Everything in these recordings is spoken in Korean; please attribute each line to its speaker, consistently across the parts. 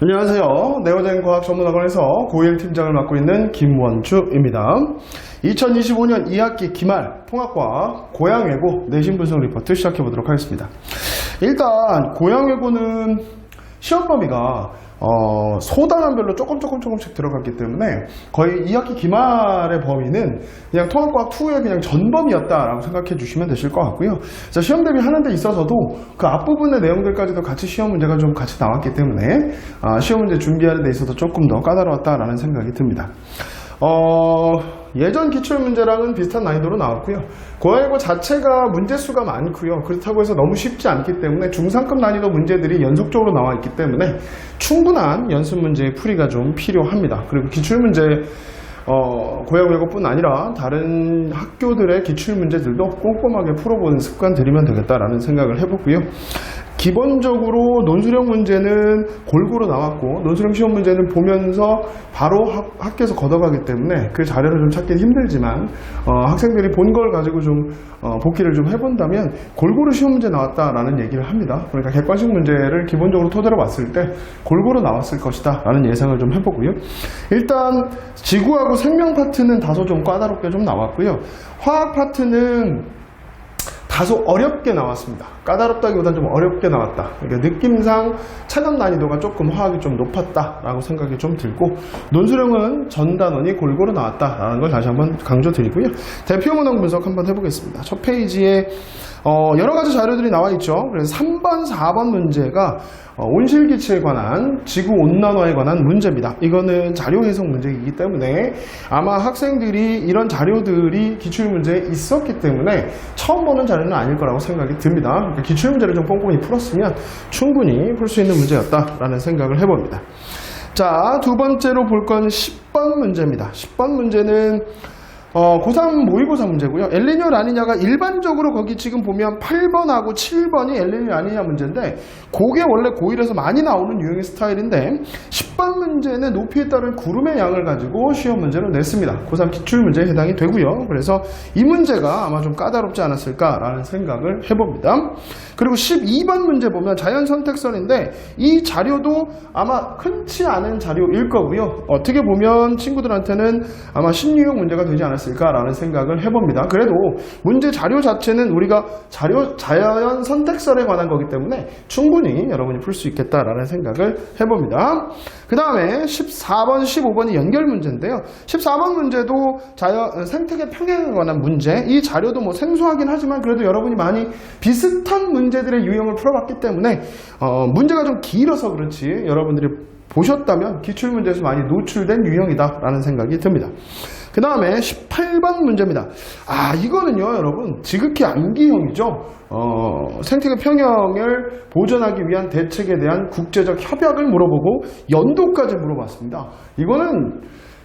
Speaker 1: 안녕하세요. 네오젠 과학전문학원에서 고1 팀장을 맡고 있는 김원주입니다. 2025년 2학기 기말 통합과학 고양외고 내신 분석 리포트 시작해보도록 하겠습니다. 일단 고양외고는 시험 범위가 소단원별로 조금씩 들어갔기 때문에 거의 2학기 기말의 범위는 그냥 통합과학 2의 그냥 전범위였다라고 생각해 주시면 되실 것 같고요. 자, 시험 대비 하는 데 있어서도 그 앞부분의 내용들까지도 같이 시험 문제가 좀 같이 나왔기 때문에 시험 문제 준비하는 데 있어서 조금 더 까다로웠다라는 생각이 듭니다. 예전 기출문제랑은 비슷한 난이도로 나왔고요. 고양외고 자체가 문제수가 많고요. 그렇다고 해서 너무 쉽지 않기 때문에 중상급 난이도 문제들이 연속적으로 나와 있기 때문에 충분한 연습 문제의 풀이가 좀 필요합니다. 그리고 기출문제 고양외고뿐 아니라 다른 학교들의 기출문제들도 꼼꼼하게 풀어보는 습관 들이면 되겠다라는 생각을 해보고요. 기본적으로 논술형 문제는 골고루 나왔고 논술형 시험 문제는 보면서 바로 학교에서 걷어가기 때문에 그 자료를 좀 찾기는 힘들지만 학생들이 본 걸 가지고 좀 복기를 좀 해본다면 골고루 시험 문제 나왔다라는 얘기를 합니다. 그러니까 객관식 문제를 기본적으로 토대로 봤을 때 골고루 나왔을 것이다 라는 예상을 좀 해보고요. 일단 지구하고 생명 파트는 다소 좀 까다롭게 좀 나왔고요. 화학 파트는 다소 어렵게 나왔습니다. 까다롭다기보다는 좀 어렵게 나왔다. 그러니까 느낌상 차감 난이도가 조금 화학이 좀 높았다라고 생각이 좀 들고 논술형은 전단원이 골고루 나왔다라는 걸 다시 한번 강조드리고요. 대표 문항 분석 한번 해보겠습니다. 첫 페이지에 여러 가지 자료들이 나와 있죠. 그래서 3번, 4번 문제가 온실기체에 관한 지구온난화에 관한 문제입니다. 이거는 자료 해석 문제이기 때문에 아마 학생들이 이런 자료들이 기출문제에 있었기 때문에 처음 보는 자료는 아닐 거라고 생각이 듭니다. 그러니까 기출문제를 좀 꼼꼼히 풀었으면 충분히 풀 수 있는 문제였다라는 생각을 해봅니다. 자, 두 번째로 볼 건 10번 문제입니다. 10번 문제는 고3 모의고사 문제고요. 엘니뇨 라니냐가 일반적으로 거기 지금 보면 8번하고 7번이 엘니뇨 라니냐 문제인데 그게 원래 고1에서 많이 나오는 유형의 스타일인데 10번 문제는 높이에 따른 구름의 양을 가지고 시험 문제로 냈습니다. 고3 기출문제에 해당이 되고요. 그래서 이 문제가 아마 좀 까다롭지 않았을까라는 생각을 해봅니다. 그리고 12번 문제 보면 자연선택선인데 이 자료도 아마 흔치 않은 자료일 거고요. 어떻게 보면 친구들한테는 아마 신유형 문제가 되지 않았을까라는 생각을 해봅니다. 그래도 문제 자료 자체는 우리가 자연 선택설에 관한 거기 때문에 충분히 여러분이 풀 수 있겠다라는 생각을 해봅니다. 그 다음에 14번, 15번이 연결 문제인데요. 14번 문제도 생태계 평행에 관한 문제. 이 자료도 뭐 생소하긴 하지만 그래도 여러분이 많이 비슷한 문제들의 유형을 풀어봤기 때문에 문제가 좀 길어서 그렇지 여러분들이 보셨다면 기출문제에서 많이 노출된 유형이다라는 생각이 듭니다. 그 다음에 18번 문제입니다. 이거는요 여러분 지극히 암기형이죠. 생태계 평형을 보존하기 위한 대책에 대한 국제적 협약을 물어보고 연도까지 물어봤습니다. 이거는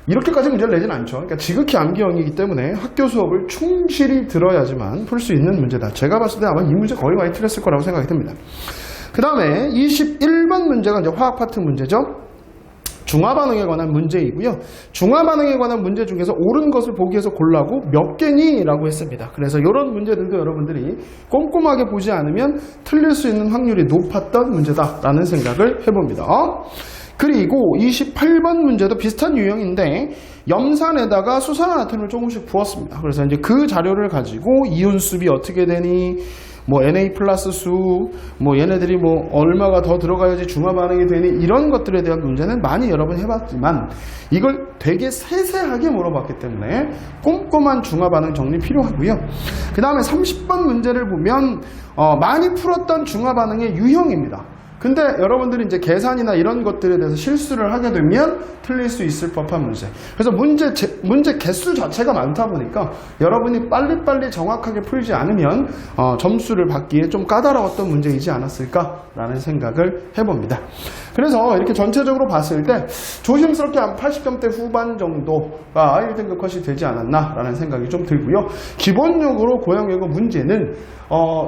Speaker 1: 이렇게까지 문제를 내진 않죠. 그러니까 지극히 암기형이기 때문에 학교 수업을 충실히 들어야지만 풀 수 있는 문제다. 제가 봤을 때 아마 이 문제 거의 많이 틀렸을 거라고 생각이 듭니다. 그 다음에 21번 문제가 이제 화학 파트 문제죠. 중화반응에 관한 문제이고요. 중화반응에 관한 문제 중에서 옳은 것을 보기 위해서 골라고 몇 개니? 라고 했습니다. 그래서 이런 문제들도 여러분들이 꼼꼼하게 보지 않으면 틀릴 수 있는 확률이 높았던 문제다라는 생각을 해봅니다. 그리고 28번 문제도 비슷한 유형인데 염산에다가 수산화나트륨을 조금씩 부었습니다. 그래서 이제 그 자료를 가지고 이온 수비 어떻게 되니? 뭐 Na 플러스 수, 뭐 얘네들이 뭐 얼마가 더 들어가야지 중화 반응이 되니 이런 것들에 대한 문제는 많이 여러 번 해봤지만 이걸 되게 세세하게 물어봤기 때문에 꼼꼼한 중화 반응 정리 필요하고요. 그 다음에 30번 문제를 보면 많이 풀었던 중화 반응의 유형입니다. 근데 여러분들이 이제 계산이나 이런 것들에 대해서 실수를 하게 되면 틀릴 수 있을 법한 문제. 그래서 문제 개수 자체가 많다 보니까 여러분이 빨리빨리 정확하게 풀지 않으면 점수를 받기에 좀 까다로웠던 문제이지 않았을까라는 생각을 해봅니다. 그래서 이렇게 전체적으로 봤을 때 조심스럽게 한 80점대 후반 정도가 1등급 컷이 되지 않았나라는 생각이 좀 들고요. 기본적으로 고양외고 문제는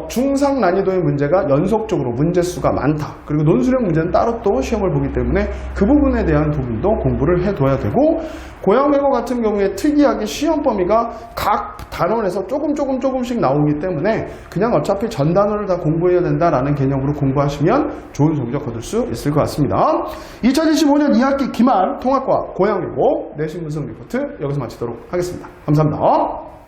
Speaker 1: 중상 난이도의 문제가 연속적으로 문제수가 많다. 그리고 논술형 문제는 따로 또 시험을 보기 때문에 그 부분에 대한 부분도 공부를 해둬야 되고, 고양외고 같은 경우에 특이하게 시험 범위가 각 단원에서 조금씩 나오기 때문에 그냥 어차피 전 단원을 다 공부해야 된다라는 개념으로 공부하시면 좋은 성적 거둘 수 있을 것 같습니다. 2025년 2학기 기말 통합과 고양외고 내신 분석 리포트 여기서 마치도록 하겠습니다. 감사합니다.